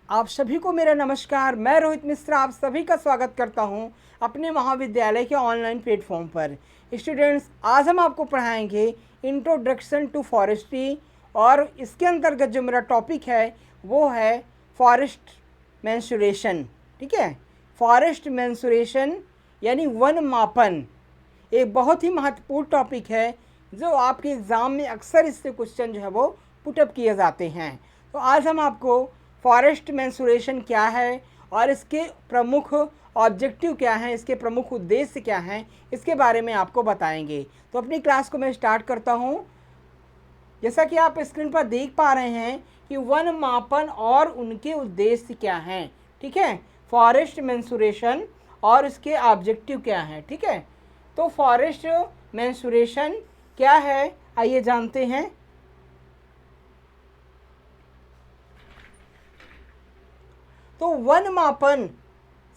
आप सभी को मेरा नमस्कार। मैं रोहित मिश्रा आप सभी का स्वागत करता हूं अपने महाविद्यालय के ऑनलाइन प्लेटफॉर्म पर। स्टूडेंट्स, आज हम आपको पढ़ाएंगे इंट्रोडक्शन टू फॉरेस्ट्री और इसके अंतर्गत जो मेरा टॉपिक है वो है फॉरेस्ट मेंसुरेशन। ठीक है, फॉरेस्ट मेंसुरेशन यानी वन मापन एक बहुत ही महत्वपूर्ण टॉपिक है जो आपके एग्ज़ाम में अक्सर इससे क्वेश्चन जो है वो पुटअप किए जाते हैं। तो आज हम आपको फॉरेस्ट मेंसुरेशन क्या है और इसके प्रमुख ऑब्जेक्टिव क्या हैं, इसके प्रमुख उद्देश्य क्या हैं, इसके बारे में आपको बताएंगे। तो अपनी क्लास को मैं स्टार्ट करता हूं। जैसा कि आप स्क्रीन पर देख पा रहे हैं कि वन मापन और उनके उद्देश्य क्या हैं। ठीक है, फॉरेस्ट मेंसुरेशन और इसके ऑब्जेक्टिव क्या हैं। ठीक है, तो फॉरेस्ट मेंसुरेशन क्या है आइए जानते हैं। तो वन मापन,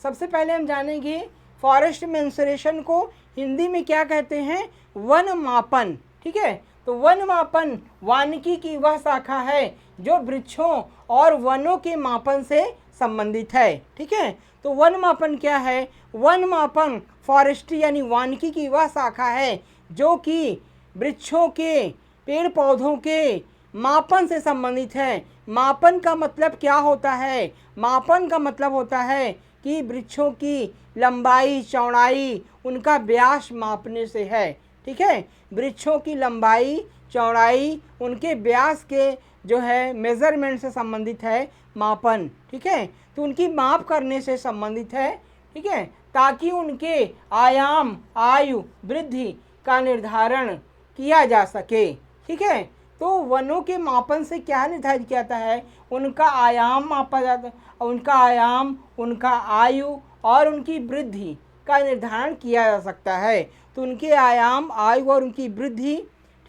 सबसे पहले हम जानेंगे फॉरेस्ट मेंसुरेशन को हिंदी में क्या कहते हैं, वन मापन। ठीक है, तो वन मापन वानिकी की वह शाखा है जो वृक्षों और वनों के मापन से संबंधित है। ठीक है, तो वन मापन क्या है, वन मापन फॉरेस्ट्री यानी वानिकी की वह शाखा है जो कि वृक्षों के, पेड़ पौधों के मापन से संबंधित है। मापन का मतलब क्या होता है, मापन का मतलब होता है कि वृक्षों की लंबाई चौड़ाई उनका व्यास मापने से है। ठीक है, वृक्षों की लंबाई चौड़ाई उनके व्यास के जो है मेजरमेंट से संबंधित है मापन। ठीक है, तो उनकी माप करने से संबंधित है। ठीक है, ताकि उनके आयाम आयु वृद्धि का निर्धारण किया जा सके। ठीक है, तो वनों के मापन से क्या निर्धारित किया जाता है, उनका आयाम मापा जाता है, उनका आयाम, उनका आयु और उनकी वृद्धि का निर्धारण किया जा सकता है। तो उनके आयाम आयु और उनकी वृद्धि,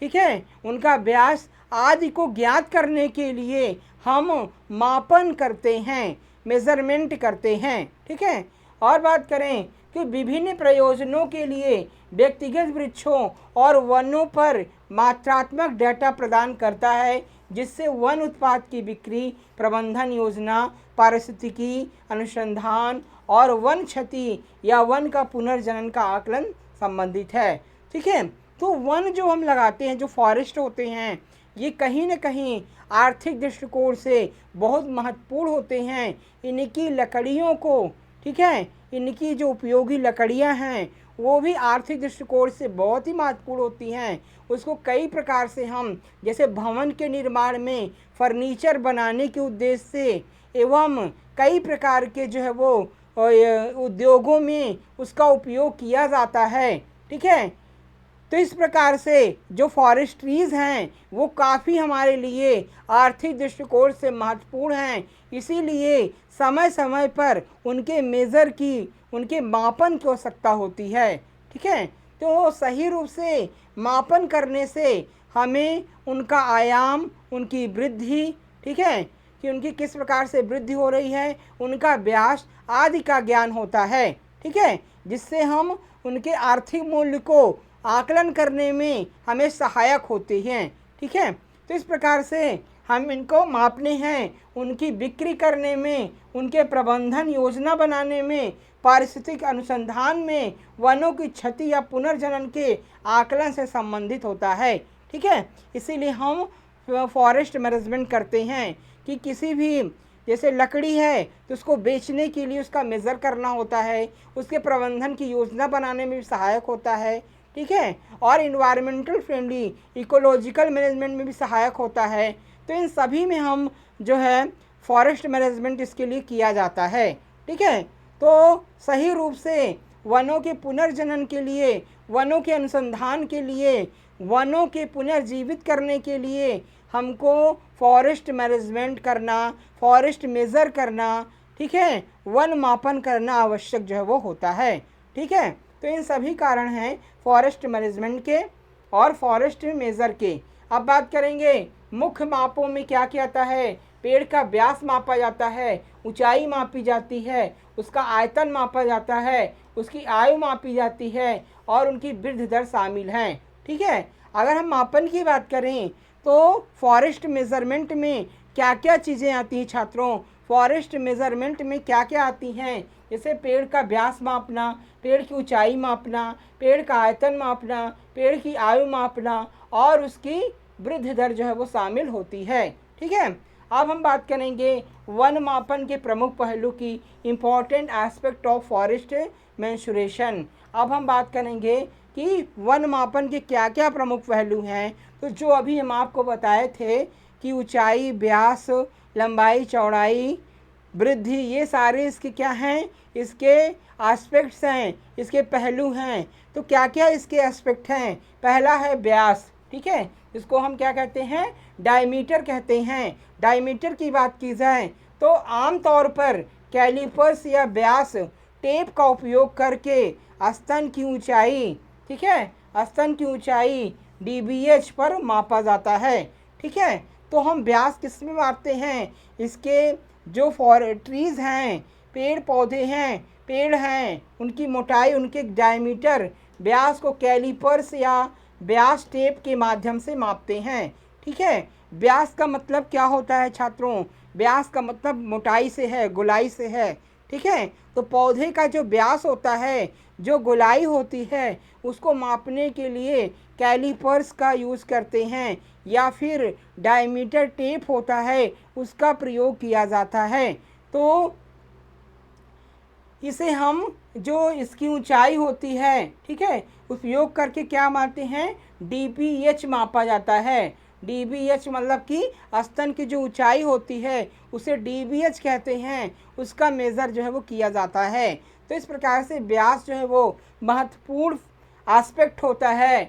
ठीक है, उनका व्यास आदि को ज्ञात करने के लिए हम मापन करते हैं, मेजरमेंट करते हैं। ठीक है, और बात करें कि विभिन्न प्रयोजनों के लिए व्यक्तिगत वृक्षों और वनों पर मात्रात्मक डेटा प्रदान करता है, जिससे वन उत्पाद की बिक्री, प्रबंधन योजना, पारिस्थितिकी अनुसंधान और वन क्षति या वन का पुनर्जनन का आकलन संबंधित है। ठीक है, तो वन जो हम लगाते हैं, जो फॉरेस्ट होते हैं, ये कहीं न कहीं आर्थिक दृष्टिकोण से बहुत महत्वपूर्ण होते हैं। इनकी लकड़ियों को, ठीक है, इनकी जो उपयोगी लकड़ियां हैं वो भी आर्थिक दृष्टिकोण से बहुत ही महत्वपूर्ण होती हैं। उसको कई प्रकार से हम, जैसे भवन के निर्माण में, फर्नीचर बनाने के उद्देश्य से एवं कई प्रकार के जो है वो उद्योगों में उसका उपयोग किया जाता है। ठीक है, तो इस प्रकार से जो फॉरेस्ट्रीज़ हैं वो काफ़ी हमारे लिए आर्थिक दृष्टिकोण से महत्वपूर्ण हैं। इसीलिए समय समय पर उनके मेज़र की, उनके मापन की आवश्यकता होती है। ठीक है, तो सही रूप से मापन करने से हमें उनका आयाम, उनकी वृद्धि, ठीक है, कि उनकी किस प्रकार से वृद्धि हो रही है, उनका व्यास आदि का ज्ञान होता है। ठीक है, जिससे हम उनके आर्थिक मूल्य को आकलन करने में हमें सहायक होते हैं। ठीक है, तो इस प्रकार से हम इनको मापने हैं, उनकी बिक्री करने में, उनके प्रबंधन योजना बनाने में, पारिस्थितिक अनुसंधान में, वनों की क्षति या पुनर्जनन के आकलन से संबंधित होता है। ठीक है, इसीलिए हम फॉरेस्ट मैनेजमेंट करते हैं कि किसी भी, जैसे लकड़ी है तो उसको बेचने के लिए उसका मेज़र करना होता है, उसके प्रबंधन की योजना बनाने में भी सहायक होता है। ठीक है, और इन्वायरमेंटल फ्रेंडली इकोलॉजिकल मैनेजमेंट में भी सहायक होता है। तो इन सभी में हम जो है फॉरेस्ट मैनेजमेंट इसके लिए किया जाता है। ठीक है, तो सही रूप से वनों के पुनर्जनन के लिए, वनों के अनुसंधान के लिए, वनों के पुनर्जीवित करने के लिए हमको फॉरेस्ट मैनेजमेंट करना, फॉरेस्ट मेज़र करना, ठीक है, वन मापन करना आवश्यक जो है वो होता है। ठीक है, तो इन सभी कारण हैं फॉरेस्ट मैनेजमेंट के और फॉरेस्ट मेज़र के। अब बात करेंगे मुख्य मापों में क्या क्या आता है। पेड़ का व्यास मापा जाता है, ऊंचाई मापी जाती है, उसका आयतन मापा जाता है, उसकी आयु मापी जाती है और उनकी वृद्धि दर शामिल हैं। ठीक है, अगर हम मापन की बात करें तो फॉरेस्ट मेज़रमेंट में क्या क्या चीज़ें आती हैं छात्रों, फॉरेस्ट मेजरमेंट में क्या क्या आती हैं, जैसे पेड़ का व्यास मापना, पेड़ की ऊंचाई मापना, पेड़ का आयतन मापना, पेड़ की आयु मापना और उसकी वृद्धि दर जो है वो शामिल होती है। ठीक है, अब हम बात करेंगे वन मापन के प्रमुख पहलू की, important aspect of forest mensuration. अब हम बात करेंगे कि वन मापन के क्या क्या प्रमुख पहलू हैं। तो जो अभी हम आपको बताए थे कि ऊंचाई, व्यास, लंबाई, चौड़ाई, वृद्धि, ये सारे इसके क्या हैं, इसके एस्पेक्ट्स हैं, इसके पहलू हैं। तो क्या क्या इसके एस्पेक्ट हैं, पहला है व्यास। ठीक है, इसको हम क्या कहते हैं, डायमीटर कहते हैं। डायमीटर की बात की जाए तो आम तौर पर कैलिपर्स या व्यास टेप का उपयोग करके स्तन की ऊंचाई, ठीक है, स्तन की ऊंचाई DBH पर मापा जाता है। ठीक है, तो हम व्यास किस में मापते हैं, इसके जो ट्रीज हैं, पेड़ पौधे हैं, पेड़ हैं, उनकी मोटाई, उनके डायमीटर, व्यास को कैलिपर्स या व्यास टेप के माध्यम से मापते हैं। ठीक है, व्यास का मतलब क्या होता है छात्रों, व्यास का मतलब मोटाई से है, गोलाई से है। ठीक है, तो पौधे का जो व्यास होता है, जो गोलाई होती है, उसको मापने के लिए कैलिपर्स का यूज़ करते हैं या फिर डायमीटर टेप होता है, उसका प्रयोग किया जाता है। तो इसे हम, जो इसकी ऊंचाई होती है, ठीक है, उपयोग करके क्या मापते हैं, DBH मापा जाता है। DBH मतलब कि स्तन की जो ऊंचाई होती है उसे DBH कहते हैं, उसका मेज़र जो है वो किया जाता है। तो इस प्रकार से व्यास जो है वो महत्वपूर्ण एस्पेक्ट होता है।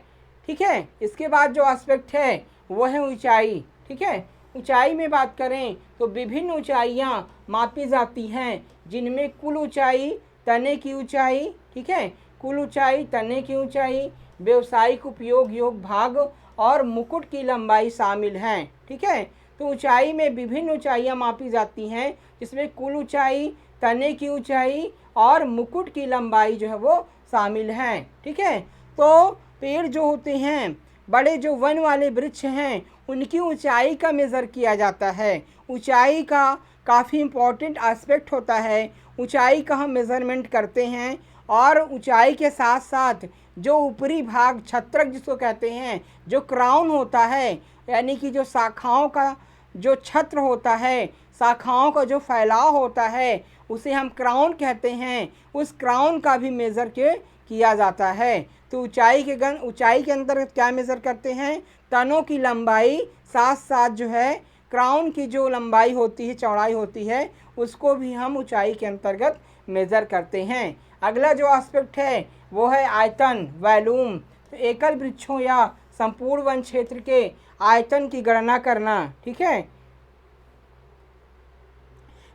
ठीक है, इसके बाद जो एस्पेक्ट है वो है ऊंचाई। ठीक है, ऊंचाई में बात करें तो विभिन्न ऊंचाइयाँ मापी जाती हैं, जिनमें कुल ऊंचाई, तने की ऊंचाई, ठीक है, कुल ऊंचाई, तने की ऊंचाई, व्यावसायिक उपयोग योग भाग और मुकुट की लंबाई शामिल हैं। ठीक है, तो ऊंचाई में विभिन्न ऊंचाइयाँ मापी जाती हैं, जिसमें कुल ऊंचाई, तने की ऊंचाई और मुकुट की लंबाई जो है वो शामिल हैं। ठीक है, तो पेड़ जो होते हैं, बड़े जो वन वाले वृक्ष हैं, उनकी ऊंचाई का मेज़र किया जाता है। ऊंचाई का काफ़ी इम्पोर्टेंट एस्पेक्ट होता है, ऊंचाई का हम मेज़रमेंट करते हैं। और ऊंचाई के साथ साथ जो ऊपरी भाग, छत्रक जिसको कहते हैं, जो क्राउन होता है, यानी कि जो शाखाओं का जो छत्र होता है, शाखाओं का जो फैलाव होता है, उसे हम क्राउन कहते हैं। उस क्राउन का भी मेज़र किया जाता है। तो ऊंचाई के अंतर्गत क्या मेज़र करते हैं, तनों की लंबाई, साथ साथ जो है क्राउन की जो लंबाई होती है, चौड़ाई होती है, उसको भी हम ऊंचाई के अंतर्गत मेज़र करते हैं। अगला जो एस्पेक्ट है वो है आयतन, वॉल्यूम। तो एकल वृक्षों या संपूर्ण वन क्षेत्र के आयतन की गणना करना। ठीक है,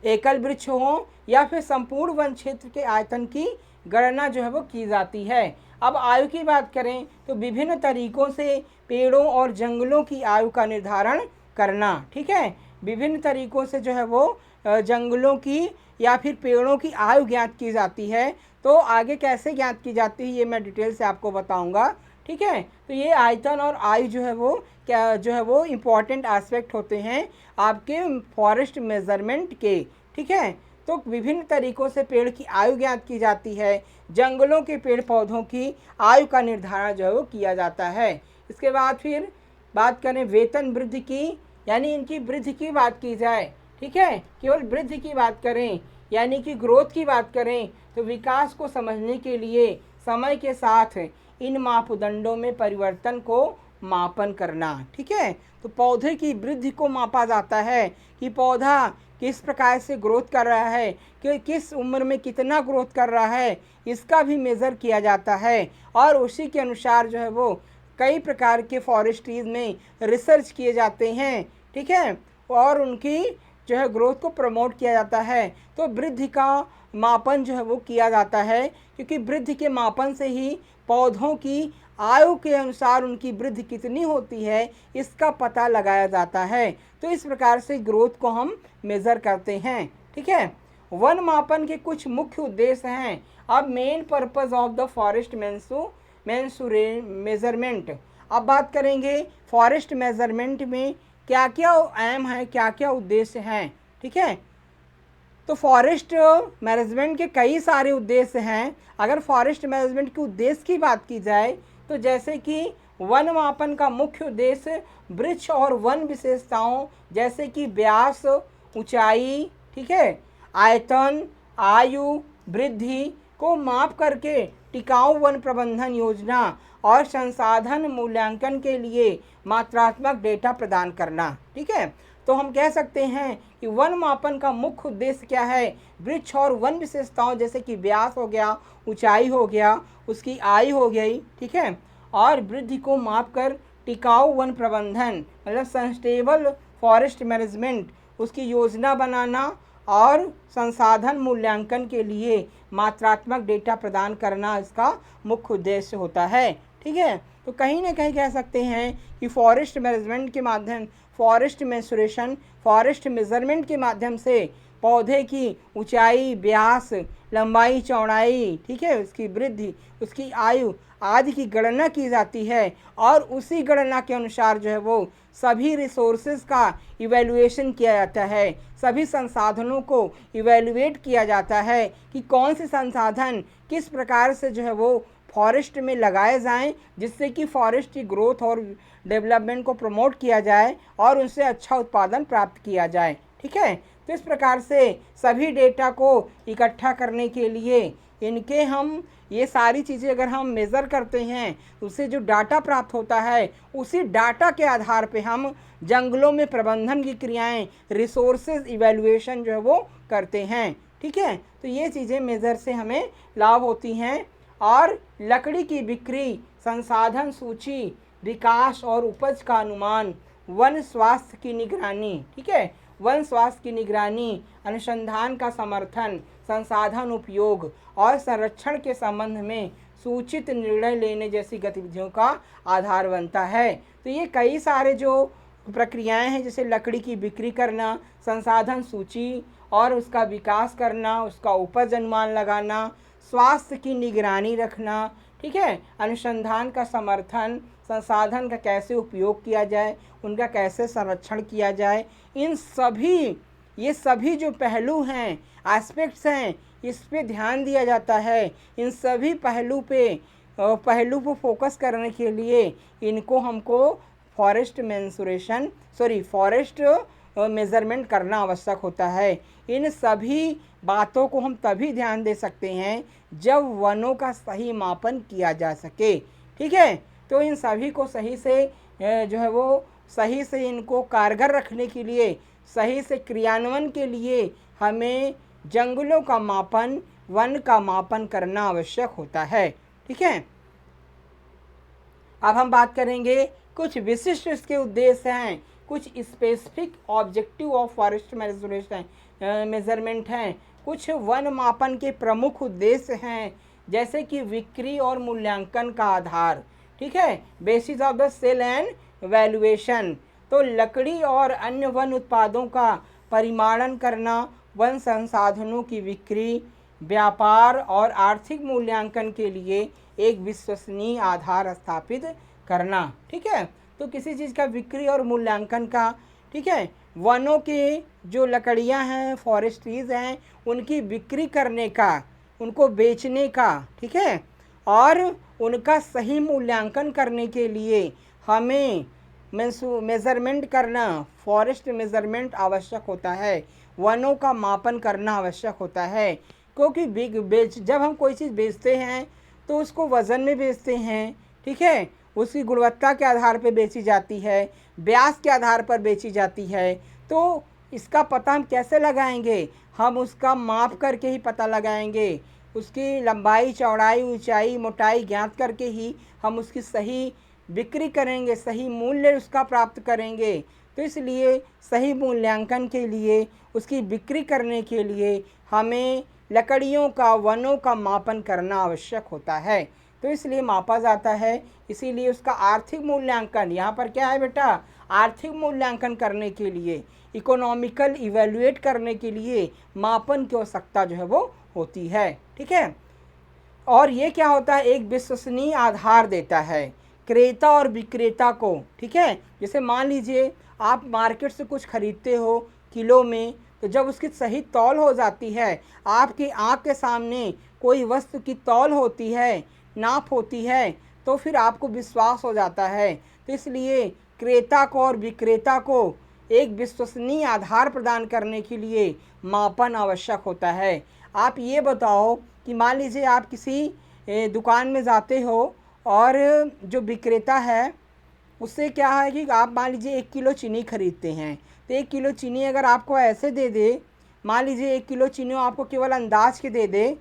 एकल वृक्ष हो या फिर संपूर्ण वन क्षेत्र के आयतन की गणना जो है वो की जाती है। अब आयु की बात करें तो विभिन्न तरीकों से पेड़ों और जंगलों की आयु का निर्धारण करना। ठीक है, विभिन्न तरीकों से जो है वो जंगलों की या फिर पेड़ों की आयु ज्ञात की जाती है। तो आगे कैसे ज्ञात की जाती है ये मैं डिटेल से आपको बताऊंगा। ठीक है, तो ये आयतन और आयु जो है वो क्या जो है वो इम्पॉर्टेंट एस्पेक्ट होते हैं आपके फॉरेस्ट मेजरमेंट के। ठीक है, तो विभिन्न तरीकों से पेड़ की आयु ज्ञात की जाती है, जंगलों के पेड़ पौधों की आयु का निर्धारण जो है वो किया जाता है। इसके बाद फिर बात करें वेतन वृद्धि की, यानी इनकी वृद्धि की बात की जाए। ठीक है, केवल वृद्धि की बात करें यानी कि ग्रोथ की बात करें तो विकास को समझने के लिए समय के साथ इन मापदंडों में परिवर्तन को मापन करना। ठीक है, तो पौधे की वृद्धि को मापा जाता है कि पौधा किस प्रकार से ग्रोथ कर रहा है, कि किस उम्र में कितना ग्रोथ कर रहा है, इसका भी मेज़र किया जाता है। और उसी के अनुसार जो है वो कई प्रकार के फॉरेस्ट्रीज में रिसर्च किए जाते हैं। ठीक है, और उनकी जो है ग्रोथ को प्रमोट किया जाता है। तो वृद्धि का मापन जो है वो किया जाता है, क्योंकि वृद्धि के मापन से ही पौधों की आयु के अनुसार उनकी वृद्धि कितनी होती है इसका पता लगाया जाता है। तो इस प्रकार से ग्रोथ को हम मेज़र करते हैं। ठीक है, वन मापन के कुछ मुख्य उद्देश्य हैं। अब main purpose of the forest measurement. अब बात करेंगे फॉरेस्ट मेजरमेंट में क्या क्या एम है, क्या क्या उद्देश्य हैं। ठीक है, तो फॉरेस्ट मैनेजमेंट के कई सारे उद्देश्य हैं। अगर फॉरेस्ट मैनेजमेंट के उद्देश्य की बात की जाए तो जैसे कि वन मापन का मुख्य उद्देश्य वृक्ष और वन विशेषताओं जैसे कि व्यास, ऊंचाई, ठीक है, आयतन, आयु, वृद्धि को माप करके टिकाऊ वन प्रबंधन योजना और संसाधन मूल्यांकन के लिए मात्रात्मक डेटा प्रदान करना। ठीक है, तो हम कह सकते हैं कि वन मापन का मुख्य उद्देश्य क्या है, वृक्ष और वन विशेषताओं जैसे कि व्यास हो गया, ऊंचाई हो गया, उसकी आयु हो गई, ठीक है, और वृद्धि को माप कर टिकाऊ वन प्रबंधन मतलब सस्टेनेबल फॉरेस्ट मैनेजमेंट उसकी योजना बनाना और संसाधन मूल्यांकन के लिए मात्रात्मक डेटा प्रदान करना इसका मुख्य उद्देश्य होता है। ठीक है, तो कहीं ना कहीं कह सकते हैं कि फॉरेस्ट मैनेजमेंट के माध्यम फॉरेस्ट मेंसुरेशन फॉरेस्ट मेजरमेंट के माध्यम से पौधे की ऊंचाई, व्यास, लंबाई, चौड़ाई, ठीक है, उसकी वृद्धि, उसकी आयु आदि की गणना की जाती है और उसी गणना के अनुसार जो है वो सभी रिसोर्सेज का इवैल्यूएशन किया जाता है, सभी संसाधनों को इवैल्यूएट किया जाता है कि कौन से संसाधन किस प्रकार से जो है वो फॉरेस्ट में लगाए जाएं जिससे कि फॉरेस्ट की ग्रोथ और डेवलपमेंट को प्रमोट किया जाए और उनसे अच्छा उत्पादन प्राप्त किया जाए। ठीक है, तो इस प्रकार से सभी डेटा को इकट्ठा करने के लिए इनके हम ये सारी चीज़ें अगर हम मेज़र करते हैं उससे जो डाटा प्राप्त होता है उसी डाटा के आधार पे हम जंगलों में प्रबंधन की क्रियाएं रिसोर्सेज इवैल्यूएशन जो है वो करते हैं। ठीक है, तो ये चीज़ें मेज़र से हमें लाभ होती हैं। और लकड़ी की बिक्री, संसाधन सूची, विकास और उपज का अनुमान, वन स्वास्थ्य की निगरानी, ठीक है, वन स्वास्थ्य की निगरानी, अनुसंधान का समर्थन, संसाधन उपयोग और संरक्षण के संबंध में सूचित निर्णय लेने जैसी गतिविधियों का आधार बनता है। तो ये कई सारे जो प्रक्रियाएं हैं जैसे लकड़ी की बिक्री करना, संसाधन सूची और उसका विकास करना, उसका उपज अनुमान लगाना, स्वास्थ्य की निगरानी रखना, ठीक है, अनुसंधान का समर्थन, संसाधन का कैसे उपयोग किया जाए, उनका कैसे संरक्षण किया जाए, ये सभी जो पहलू हैं, एस्पेक्ट्स हैं, इस पे ध्यान दिया जाता है। इन सभी पहलू को फोकस करने के लिए इनको हमको फॉरेस्ट मेजरमेंट करना आवश्यक होता है। इन सभी बातों को हम तभी ध्यान दे सकते हैं जब वनों का सही मापन किया जा सके। ठीक है, तो इन सभी को सही से जो है वो सही से इनको कारगर रखने के लिए, सही से क्रियान्वयन के लिए हमें जंगलों का मापन, वन का मापन करना आवश्यक होता है। ठीक है, अब हम बात करेंगे कुछ विशिष्ट इसके उद्देश्य हैं, कुछ specific objective of forest measurement हैं, कुछ वन मापन के प्रमुख उद्देश्य हैं जैसे कि बिक्री और मूल्यांकन का आधार। ठीक है, basis of the sale and valuation, तो लकड़ी और अन्य वन उत्पादों का परिमाणन करना, वन संसाधनों की बिक्री, व्यापार और आर्थिक मूल्यांकन के लिए एक विश्वसनीय आधार स्थापित करना। ठीक है, तो किसी चीज़ का बिक्री और मूल्यांकन का, ठीक है, वनों के जो लकड़ियां हैं, फॉरेस्ट्रीज हैं, उनकी बिक्री करने का, उनको बेचने का, ठीक है, और उनका सही मूल्यांकन करने के लिए हमें मेज़रमेंट करना, फॉरेस्ट मेज़रमेंट आवश्यक होता है, वनों का मापन करना आवश्यक होता है। क्योंकि जब हम कोई चीज़ बेचते हैं तो उसको वज़न में बेचते हैं, ठीक है, उसकी गुणवत्ता के आधार पर बेची जाती है, व्यास के आधार पर बेची जाती है। तो इसका पता हम कैसे लगाएंगे? हम उसका माप करके ही पता लगाएंगे, उसकी लंबाई, चौड़ाई, ऊंचाई, मोटाई ज्ञात करके ही हम उसकी सही बिक्री करेंगे, सही मूल्य उसका प्राप्त करेंगे। तो इसलिए सही मूल्यांकन के लिए, उसकी बिक्री करने के लिए हमें लकड़ियों का, वनों का मापन करना आवश्यक होता है। तो इसलिए मापा जाता है, इसीलिए उसका आर्थिक मूल्यांकन, यहाँ पर क्या है बेटा, आर्थिक मूल्यांकन करने के लिए, इकोनॉमिकल इवैल्यूएट करने के लिए मापन की आवश्यकता जो है वो होती है। ठीक है, और ये क्या होता है, एक विश्वसनीय आधार देता है क्रेता और विक्रेता को। ठीक है, जैसे मान लीजिए आप मार्केट से कुछ खरीदते हो किलो में, तो जब उसकी सही तौल हो जाती है, आपकी आँख के सामने कोई वस्तु की तौल होती है, नाप होती है, तो फिर आपको विश्वास हो जाता है। तो इसलिए क्रेता को और विक्रेता को एक विश्वसनीय आधार प्रदान करने के लिए मापन आवश्यक होता है। आप ये बताओ कि मान लीजिए आप किसी दुकान में जाते हो और जो विक्रेता है उससे क्या है कि आप मान लीजिए 1 किलो चीनी खरीदते हैं, तो 1 किलो चीनी अगर आपको ऐसे दे दे, मान लीजिए 1 किलो चीनी आपको केवल अंदाज के दे दे,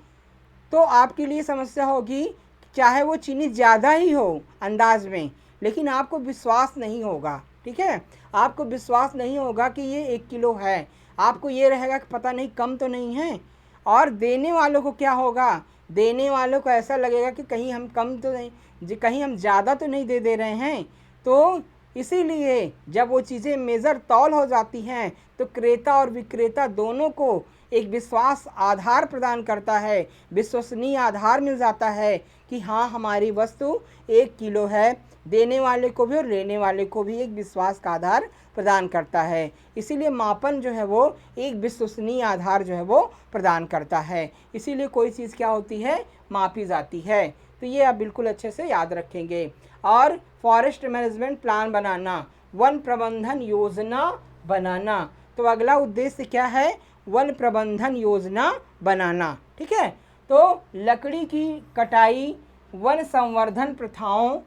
तो आपके लिए समस्या होगी। चाहे वो चीनी ज़्यादा ही हो अंदाज में, लेकिन आपको विश्वास नहीं होगा। ठीक है, आपको विश्वास नहीं होगा कि ये 1 किलो है, आपको ये रहेगा कि पता नहीं कम तो नहीं है। और देने वालों को क्या होगा, देने वालों को ऐसा लगेगा कि कहीं हम कम तो नहीं, कहीं हम ज़्यादा तो नहीं दे रहे हैं। तो इसीलिए जब वो चीज़ें मेज़र तौल हो जाती हैं तो क्रेता और विक्रेता दोनों को एक विश्वास आधार प्रदान करता है, विश्वसनीय आधार मिल जाता है कि हाँ हमारी वस्तु 1 किलो है। देने वाले को भी और लेने वाले को भी एक विश्वास का आधार प्रदान करता है। इसीलिए मापन जो है वो एक विश्वसनीय आधार जो है वो प्रदान करता है। इसीलिए कोई चीज़ क्या होती है, मापी जाती है। तो ये आप बिल्कुल अच्छे से याद रखेंगे। और फॉरेस्ट मैनेजमेंट प्लान बनाना, वन प्रबंधन योजना बनाना। तो अगला उद्देश्य क्या है, वन प्रबंधन योजना बनाना। ठीक है, तो लकड़ी की कटाई, वन संवर्धन प्रथाओं,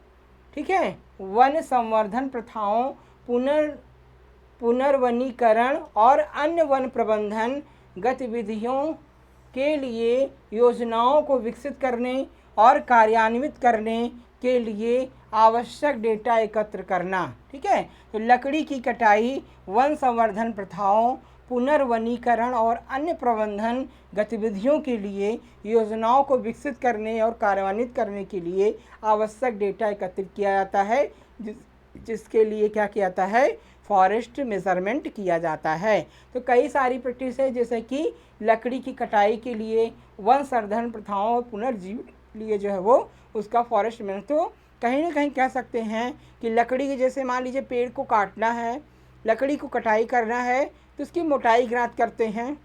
ठीक है, वन संवर्धन प्रथाओं, पुनर्वनीकरण और अन्य वन प्रबंधन गतिविधियों के लिए योजनाओं को विकसित करने और कार्यान्वित करने के लिए आवश्यक डेटा एकत्र करना। ठीक है, तो लकड़ी की कटाई, वन संवर्धन प्रथाओं, पुनर्वनीकरण और अन्य प्रबंधन गतिविधियों के लिए योजनाओं को विकसित करने और कार्यान्वित करने के लिए आवश्यक डेटा एकत्रित किया जाता है, जिसके लिए क्या किया जाता है, फॉरेस्ट मेजरमेंट किया जाता है। तो कई सारी प्रैक्टिस है, जैसे कि लकड़ी की कटाई के लिए, वन संवर्धन प्रथाओं और पुनर्जीवन के लिए जो है वो उसका फॉरेस्ट मेजरमेंट। तो कहीं ना कहीं कह सकते हैं कि लकड़ी के, जैसे मान लीजिए पेड़ को काटना है, लकड़ी को कटाई करना है, तो उसकी मोटाई ज्ञात करते हैं,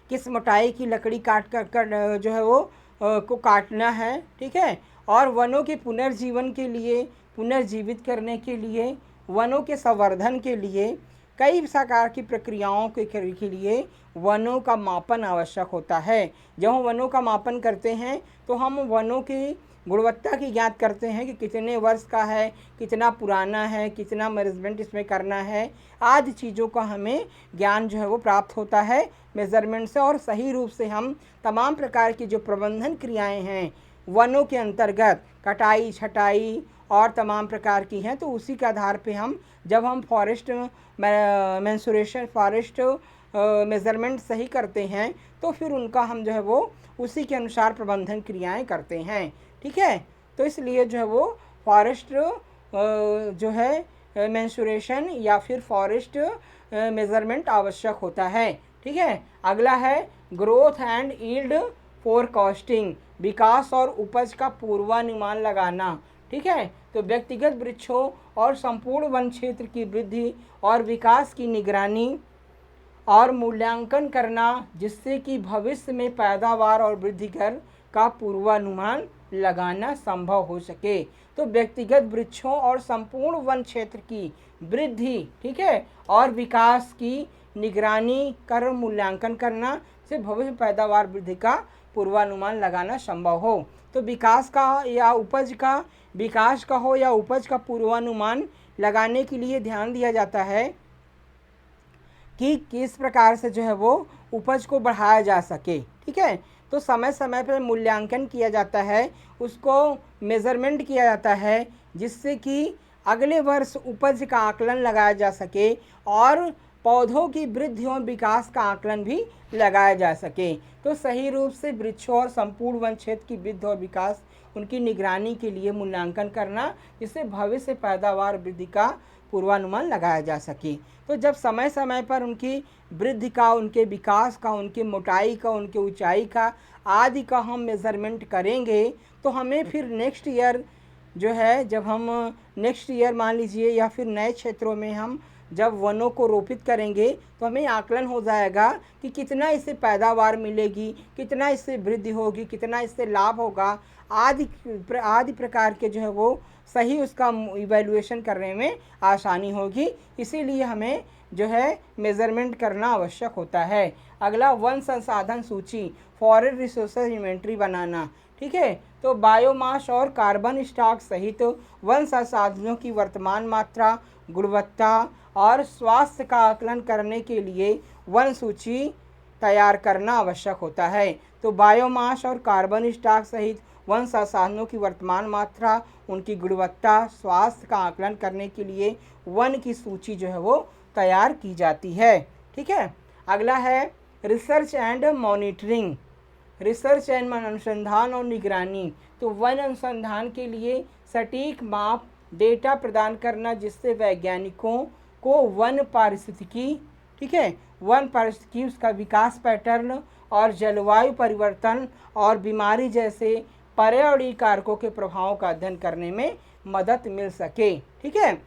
किस मोटाई की लकड़ी काट कर जो है वो को काटना है। ठीक है, और वनों के पुनर्जीवन के लिए, पुनर्जीवित करने के लिए, वनों के संवर्धन के लिए, कई प्रकार की प्रक्रियाओं के लिए वनों का मापन आवश्यक होता है। जब हम वनों का मापन करते हैं तो हम वनों की गुणवत्ता की ज्ञात करते हैं कि कितने वर्ष का है, कितना पुराना है, कितना मैनेजमेंट इसमें करना है, आदि चीज़ों का हमें ज्ञान जो है वो प्राप्त होता है मेज़रमेंट से। और सही रूप से हम तमाम प्रकार की जो प्रबंधन क्रियाएं हैं वनों के अंतर्गत, कटाई, छटाई और तमाम प्रकार की हैं, तो उसी के आधार पे हम, जब हम फॉरेस्ट मेंसुरेशन, फॉरेस्ट मेज़रमेंट सही करते हैं, तो फिर उनका हम जो है वो उसी के अनुसार प्रबंधन क्रियाएं करते हैं। ठीक है, तो इसलिए जो है वो फॉरेस्ट जो है मेंसुरेशन या फिर फॉरेस्ट मेज़रमेंट आवश्यक होता है। ठीक है, अगला है ग्रोथ एंड यील्ड फोरकास्टिंग, विकास और उपज का पूर्वानुमान लगाना। ठीक है, तो व्यक्तिगत वृक्षों और संपूर्ण वन क्षेत्र की वृद्धि और विकास की निगरानी और मूल्यांकन करना, जिससे कि भविष्य में पैदावार और वृद्धि दर का पूर्वानुमान लगाना संभव हो सके। तो व्यक्तिगत वृक्षों और संपूर्ण वन क्षेत्र की वृद्धि, ठीक है, और विकास की निगरानी कर मूल्यांकन करना से भविष्य पैदावार वृद्धि का पूर्वानुमान लगाना संभव हो। तो विकास का या उपज का, विकास का हो या उपज का पूर्वानुमान लगाने के लिए ध्यान दिया जाता है कि किस प्रकार से जो है वो उपज को बढ़ाया जा सके। ठीक है, तो समय समय पर मूल्यांकन किया जाता है, उसको मेज़रमेंट किया जाता है, जिससे कि अगले वर्ष उपज का आकलन लगाया जा सके और पौधों की वृद्धि और विकास का आकलन भी लगाया जा सके। तो सही रूप से वृक्षों और संपूर्ण वन क्षेत्र की वृद्धि और विकास, उनकी निगरानी के लिए मूल्यांकन करना, जिससे भविष्य पैदावार वृद्धि का पूर्वानुमान लगाया जा सके। तो जब समय समय पर उनकी वृद्धि का, उनके विकास का, उनकी मोटाई का, उनकी ऊंचाई का आदि का हम मेज़रमेंट करेंगे, तो हमें फिर नेक्स्ट ईयर जो है, जब हम नेक्स्ट ईयर मान लीजिए या फिर नए क्षेत्रों में हम जब वनों को रोपित करेंगे तो हमें आकलन हो जाएगा कि कितना इससे पैदावार मिलेगी, कितना इससे वृद्धि होगी, कितना इससे लाभ होगा, आदि प्रकार के जो है वो सही उसका इवैल्यूएशन करने में आसानी होगी। इसीलिए हमें जो है मेज़रमेंट करना आवश्यक होता है। अगला वन संसाधन सूची, फॉरेस्ट रिसोर्सेज इन्वेंट्री बनाना। ठीक है, तो बायोमास और कार्बन स्टॉक सहित वन संसाधनों की वर्तमान मात्रा, गुणवत्ता और स्वास्थ्य का आकलन करने के लिए वन सूची तैयार करना आवश्यक होता है। तो बायोमास और कार्बन स्टॉक सहित वन संसाधनों की वर्तमान मात्रा, उनकी गुणवत्ता, स्वास्थ्य का आकलन करने के लिए वन की सूची जो है वो तैयार की जाती है। ठीक है, अगला है research and monitoring. Research and अनुसंधान और निगरानी। तो वन अनुसंधान के लिए सटीक माप, डेटा प्रदान करना जिससे वैज्ञानिकों को वन पारिस्थितिकी, ठीक है, वन पारिस्थितिकी, उसका विकास पैटर्न और जलवायु परिवर्तन और बीमारी जैसे पर्यावरणीय कारकों के प्रभावों का अध्ययन करने में मदद मिल सके। ठीक है,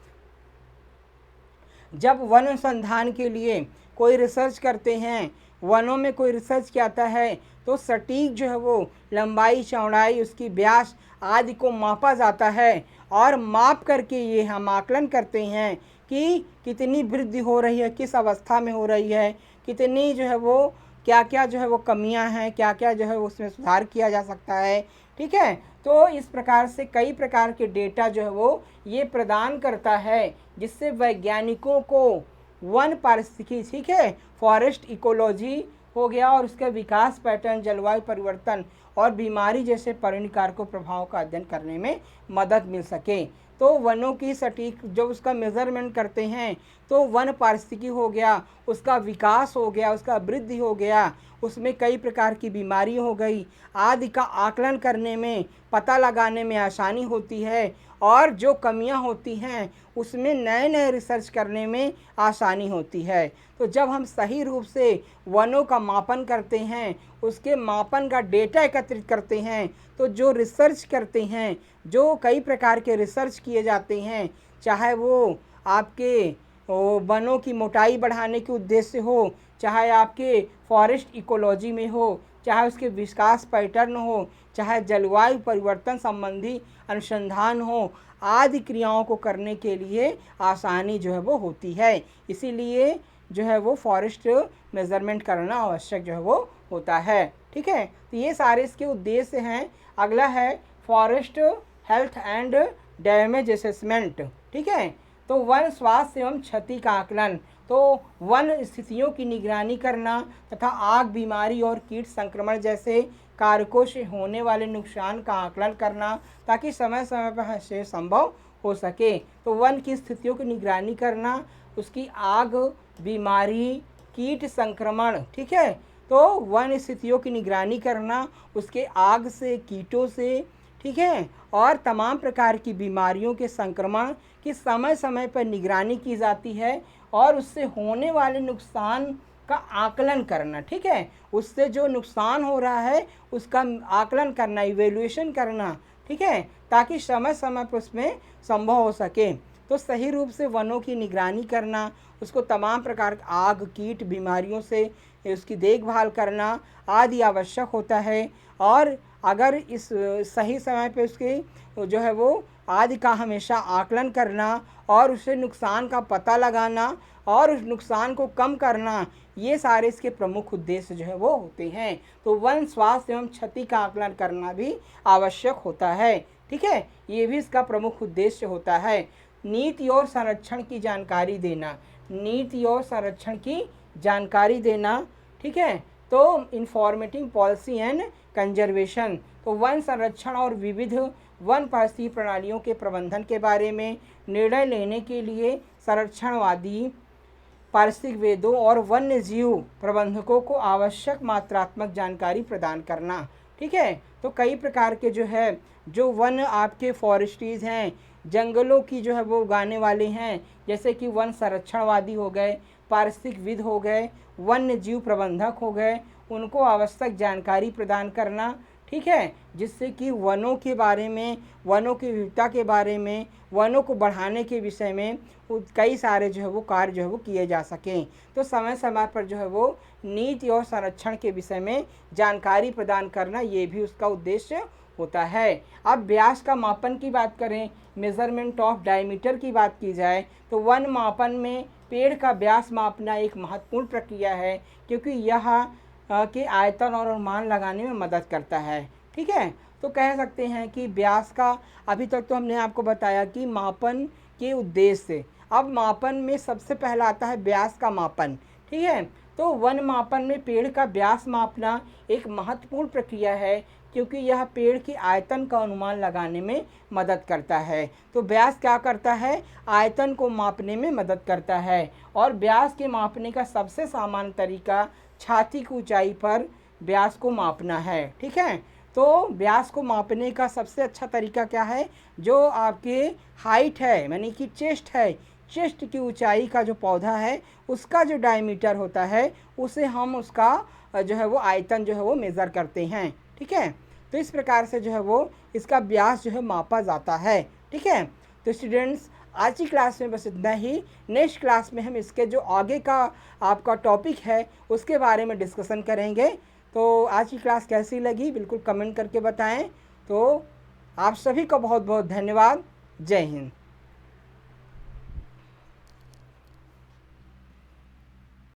जब वन अनुसंधान के लिए कोई रिसर्च करते हैं, वनों में कोई रिसर्च किया जाता है, तो सटीक जो है वो लंबाई, चौड़ाई, उसकी व्यास आदि को मापा जाता है और माप करके ये हम आकलन करते हैं कि कितनी वृद्धि हो रही है, किस अवस्था में हो रही है, कितनी जो है वो क्या क्या जो है वो कमियां हैं, क्या क्या जो है उसमें सुधार किया जा सकता है। ठीक है, तो इस प्रकार से कई प्रकार के डेटा जो है वो ये प्रदान करता है जिससे वैज्ञानिकों को वन पारिस्थितिकी, ठीक है, फॉरेस्ट इकोलॉजी हो गया और उसका विकास पैटर्न, जलवायु परिवर्तन और बीमारी जैसे पर्यावरणीय कारकों प्रभाव का अध्ययन करने में मदद मिल सके। तो वनों की सटीक जो उसका मेज़रमेंट करते हैं, तो वन पारिस्थितिकी हो गया, उसका विकास हो गया, उसका वृद्धि हो गया, उसमें कई प्रकार की बीमारी हो गई आदि का आकलन करने में, पता लगाने में आसानी होती है और जो कमियां होती हैं उसमें नए नए रिसर्च करने में आसानी होती है। तो जब हम सही रूप से वनों का मापन करते हैं, उसके मापन का डेटा एकत्रित करते हैं, तो जो रिसर्च करते हैं, जो कई प्रकार के रिसर्च किए जाते हैं, चाहे वो आपके वनों की मोटाई बढ़ाने के उद्देश्य से हो, चाहे आपके फॉरेस्ट इकोलॉजी में हो, चाहे उसके विकास पैटर्न हो, चाहे जलवायु परिवर्तन संबंधी अनुसंधान हो, आदि क्रियाओं को करने के लिए आसानी जो है वो होती है। इसीलिए जो है वो फॉरेस्ट मेज़रमेंट करना आवश्यक जो है वो होता है। ठीक है, तो ये सारे इसके उद्देश्य हैं। अगला है forest health and damage assessment. ठीक है, तो वन स्वास्थ्य एवं क्षति का आकलन। तो वन स्थितियों की निगरानी करना तथा आग, बीमारी और कीट संक्रमण जैसे कारकों से होने वाले नुकसान का आकलन करना ताकि समय समय पर से संभव हो सके। तो वन की स्थितियों की निगरानी करना, उसकी आग, बीमारी, कीट संक्रमण, ठीक है, तो वन स्थितियों की निगरानी करना, उसके आग से, कीटों से, ठीक है, और तमाम प्रकार की बीमारियों के संक्रमण की समय समय पर निगरानी की जाती है और उससे होने वाले नुकसान का आकलन करना। ठीक है, उससे जो नुकसान हो रहा है उसका आकलन करना, इवैल्यूएशन करना, ठीक है, ताकि समय समय पर उसमें संभव हो सके। तो सही रूप से वनों की निगरानी करना, उसको तमाम प्रकार के आग, कीट, बीमारियों से उसकी देखभाल करना आदि आवश्यक होता है। और अगर इस सही समय पे उसके जो है वो आदि का हमेशा आकलन करना और उससे नुकसान का पता लगाना और उस नुकसान को कम करना, ये सारे इसके प्रमुख उद्देश्य जो है वो होते हैं। तो वन स्वास्थ्य एवं क्षति का आकलन करना भी आवश्यक होता है। ठीक है, ये भी इसका प्रमुख उद्देश्य होता है। नीति और संरक्षण की जानकारी देना, नीति और संरक्षण की जानकारी देना, ठीक है, तो इंफॉर्मेटिव पॉलिसी एंड कंजर्वेशन। तो वन संरक्षण और विविध वन पारिस्थितिकी प्रणालियों के प्रबंधन के बारे में निर्णय लेने के लिए संरक्षणवादी, पारिस्थितिकवेदों और वन्य जीव प्रबंधकों को आवश्यक मात्रात्मक जानकारी प्रदान करना। ठीक है, तो कई प्रकार के जो है जो वन आपके फॉरेस्ट्रीज हैं, जंगलों की जो है वो उगाने वाले हैं, जैसे कि वन संरक्षणवादी हो गए, पारिस्थितिकविद हो गए, वन्य जीव प्रबंधक हो गए, उनको आवश्यक जानकारी प्रदान करना। ठीक है, जिससे कि वनों के बारे में, वनों की विविधता के बारे में, वनों को बढ़ाने के विषय में कई सारे जो है वो कार्य जो है वो किए जा सकें। तो समय समय पर जो है वो नीति और संरक्षण के विषय में जानकारी प्रदान करना, ये भी उसका उद्देश्य होता है। अब व्यास का मापन की बात करें, मेजरमेंट ऑफ डायमीटर की बात की जाए, तो वन मापन में पेड़ का व्यास मापना एक महत्वपूर्ण प्रक्रिया है, क्योंकि यह के आयतन और अनुमान लगाने में मदद करता है। ठीक है, तो कह सकते हैं कि व्यास का, अभी तक तो हमने आपको बताया कि मापन के उद्देश्य से। अब मापन में सबसे पहला आता है व्यास का मापन। ठीक है, तो वन मापन में पेड़ का व्यास मापना एक महत्वपूर्ण प्रक्रिया है, क्योंकि यह पेड़ की आयतन का अनुमान लगाने में मदद करता है। तो व्यास क्या करता है, आयतन को मापने में मदद करता है। और व्यास के मापने का सबसे सामान्य तरीका छाती की ऊंचाई पर व्यास को मापना है। ठीक है, तो व्यास को मापने का सबसे अच्छा तरीका क्या है, जो आपके हाइट है, यानी कि चेस्ट है, चेस्ट की ऊंचाई का जो पौधा है उसका जो डायमीटर होता है, उसे हम उसका जो है वो आयतन जो है वो मेज़र करते हैं। ठीक है, तो इस प्रकार से जो है वो इसका व्यास जो है मापा जाता है। ठीक है, तो स्टूडेंट्स आज की क्लास में बस इतना ही। नेक्स्ट क्लास में हम इसके जो आगे का आपका टॉपिक है उसके बारे में डिस्कशन करेंगे। तो आज की क्लास कैसी लगी बिल्कुल कमेंट करके बताएं। तो आप सभी का बहुत बहुत धन्यवाद। जय हिंद।